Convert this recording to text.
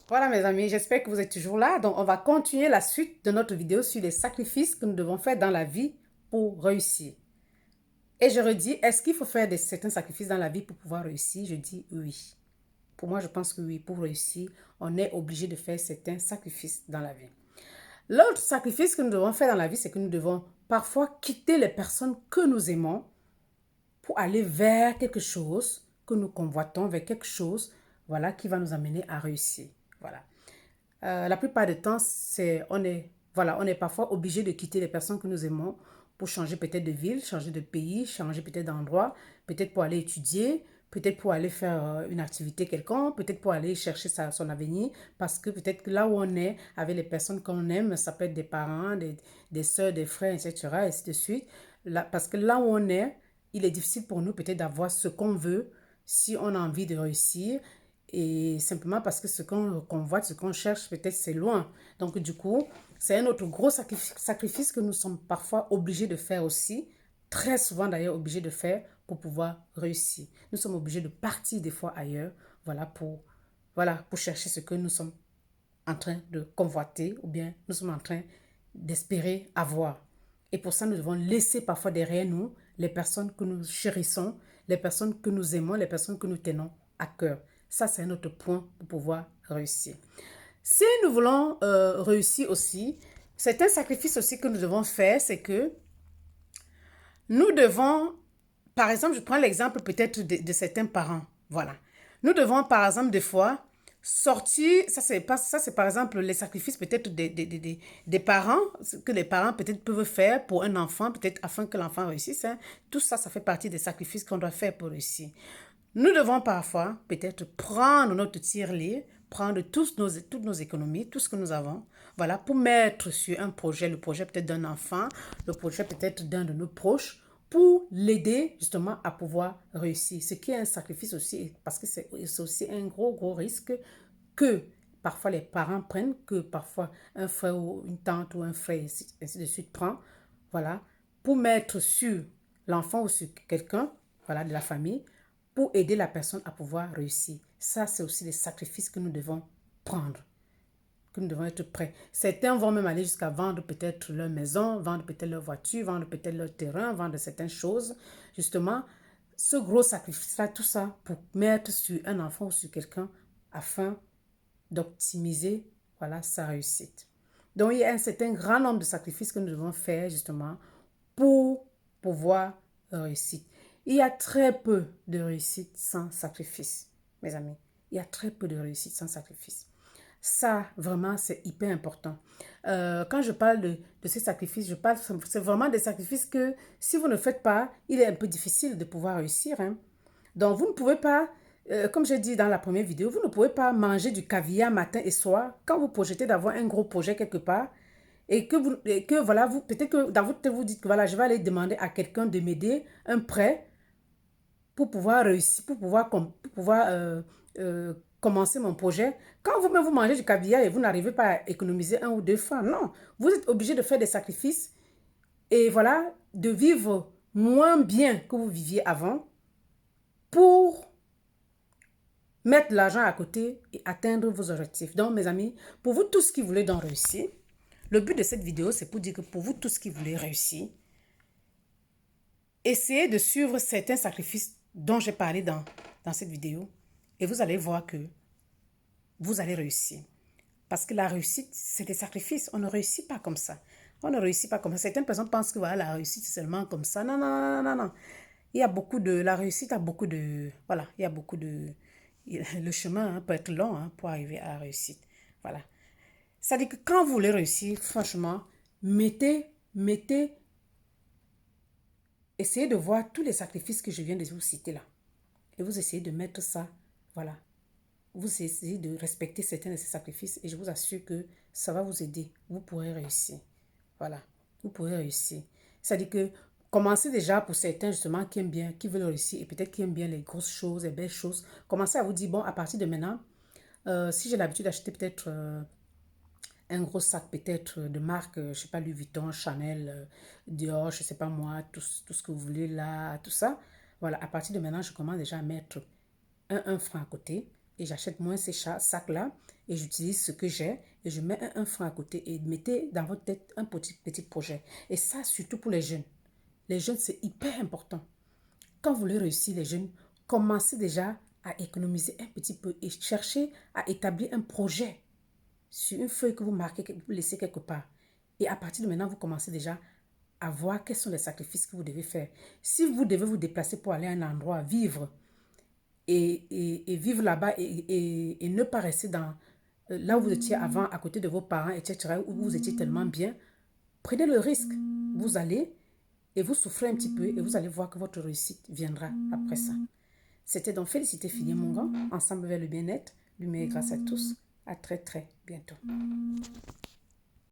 Voilà mes amis, j'espère que vous êtes toujours là. Donc on va continuer la suite de notre vidéo sur les sacrifices que nous devons faire dans la vie pour réussir. Et je redis, est-ce qu'il faut faire certains sacrifices dans la vie pour pouvoir réussir? Je dis oui. Pour moi, je pense que oui, pour réussir, on est obligé de faire certains sacrifices dans la vie. L'autre sacrifice que nous devons faire dans la vie, c'est que nous devons parfois quitter les personnes que nous aimons pour aller vers quelque chose que nous convoitons, vers quelque chose, voilà, qui va nous amener à réussir. Voilà. La plupart du temps, on est parfois obligé de quitter les personnes que nous aimons pour changer peut-être de ville, changer de pays, changer peut-être d'endroit, peut-être pour aller étudier, peut-être pour aller faire une activité quelconque, peut-être pour aller chercher son avenir, parce que peut-être que là où on est, avec les personnes qu'on aime, ça peut être des parents, des soeurs, des frères, etc., et ainsi de suite. Là, parce que là où on est, il est difficile pour nous peut-être d'avoir ce qu'on veut si on a envie de réussir. Et simplement parce que ce qu'on convoite, ce qu'on cherche, peut-être c'est loin. Donc du coup, c'est un autre gros sacrifice que nous sommes parfois obligés de faire aussi, très souvent d'ailleurs obligés de faire pour pouvoir réussir. Nous sommes obligés de partir des fois ailleurs, voilà, pour chercher ce que nous sommes en train de convoiter ou bien nous sommes en train d'espérer avoir. Et pour ça, nous devons laisser parfois derrière nous les personnes que nous chérissons, les personnes que nous aimons, les personnes que nous tenons à cœur. Ça, c'est un autre point pour pouvoir réussir. Si nous voulons réussir aussi, c'est un sacrifice aussi que nous devons faire, c'est que nous devons, par exemple, je prends l'exemple peut-être de certains parents. Voilà. Nous devons, par exemple, des fois, sortir, ça c'est par exemple les sacrifices peut-être des parents, que les parents peut-être peuvent faire pour un enfant, peut-être afin que l'enfant réussisse. Hein. Tout ça, ça fait partie des sacrifices qu'on doit faire pour réussir. Nous devons parfois peut-être prendre notre tirelire, prendre toutes nos économies, tout ce que nous avons, voilà, pour mettre sur un projet, le projet peut-être d'un enfant, le projet peut-être d'un de nos proches, pour l'aider justement à pouvoir réussir. Ce qui est un sacrifice aussi, parce que c'est aussi un gros risque que parfois les parents prennent, que parfois un frère ou une tante ou un frère, ainsi de suite, prend, voilà, pour mettre sur l'enfant ou sur quelqu'un, voilà, de la famille, pour aider la personne à pouvoir réussir. Ça, c'est aussi des sacrifices que nous devons prendre, que nous devons être prêts. Certains vont même aller jusqu'à vendre peut-être leur maison, vendre peut-être leur voiture, vendre peut-être leur terrain, vendre certaines choses. Justement, ce gros sacrifice-là, tout ça pour mettre sur un enfant ou sur quelqu'un afin d'optimiser, voilà, sa réussite. Donc, il y a un certain grand nombre de sacrifices que nous devons faire justement pour pouvoir réussir. Il y a très peu de réussite sans sacrifice, mes amis. Il y a très peu de réussite sans sacrifice. Ça, vraiment, c'est hyper important. Quand je parle de ces sacrifices, c'est vraiment des sacrifices que si vous ne faites pas, il est un peu difficile de pouvoir réussir. Hein. Donc, vous ne pouvez pas, comme j'ai dit dans la première vidéo, vous ne pouvez pas manger du caviar matin et soir quand vous projetez d'avoir un gros projet quelque part et que voilà, peut-être que dans votre tête, vous dites que voilà, je vais aller demander à quelqu'un de m'aider un prêt pour pouvoir réussir, pour pouvoir commencer mon projet. Quand vous-même vous mangez du caviar et vous n'arrivez pas à économiser un ou deux francs, non, vous êtes obligé de faire des sacrifices et voilà, de vivre moins bien que vous viviez avant pour mettre l'argent à côté et atteindre vos objectifs. Donc, mes amis, pour vous tous qui voulez donc réussir, le but de cette vidéo, c'est pour dire que pour vous tous qui voulez réussir, essayez de suivre certains sacrifices dont j'ai parlé dans cette vidéo et vous allez voir que vous allez réussir. Parce que la réussite, c'est des sacrifices. On ne réussit pas comme ça. On ne réussit pas comme ça. Certaines personnes pensent que voilà, la réussite, c'est seulement comme ça. Non, non, non, non, non. Il y a beaucoup de... La réussite a beaucoup de... Voilà, il y a beaucoup de... Le chemin hein, peut être long hein, pour arriver à la réussite. Voilà. Ça dit que quand vous voulez réussir, franchement, essayez de voir tous les sacrifices que je viens de vous citer là. Et vous essayez de mettre ça, voilà. Vous essayez de respecter certains de ces sacrifices et je vous assure que ça va vous aider. Vous pourrez réussir. Voilà. Vous pourrez réussir. C'est-à-dire que commencez déjà pour certains justement qui aiment bien, qui veulent réussir et peut-être qui aiment bien les grosses choses, les belles choses. Commencez à vous dire, bon, à partir de maintenant, si j'ai l'habitude d'acheter peut-être un gros sac peut-être de marque, je ne sais pas, Louis Vuitton, Chanel, Dior, je ne sais pas moi, tout ce que vous voulez là, tout ça. Voilà, à partir de maintenant, je commence déjà à mettre un franc à côté. et j'achète moins ces sacs-là et j'utilise ce que j'ai et je mets un franc à côté et mettez dans votre tête un petit projet. Et ça, surtout pour les jeunes. Les jeunes, c'est hyper important. Quand vous voulez réussir, les jeunes, commencez déjà à économiser un petit peu et cherchez à établir un projet sur une feuille que vous marquez, que vous laissez quelque part. Et à partir de maintenant, vous commencez déjà à voir quels sont les sacrifices que vous devez faire. Si vous devez vous déplacer pour aller à un endroit, vivre, et vivre là-bas et ne pas rester dans là où vous étiez avant, à côté de vos parents, etc., où vous étiez tellement bien, prenez le risque. Vous allez et vous souffrez un petit peu et vous allez voir que votre réussite viendra après ça. C'était donc Félicité Fillien Mongan, ensemble vers le bien-être, lumière et grâce à tous. À très très bientôt.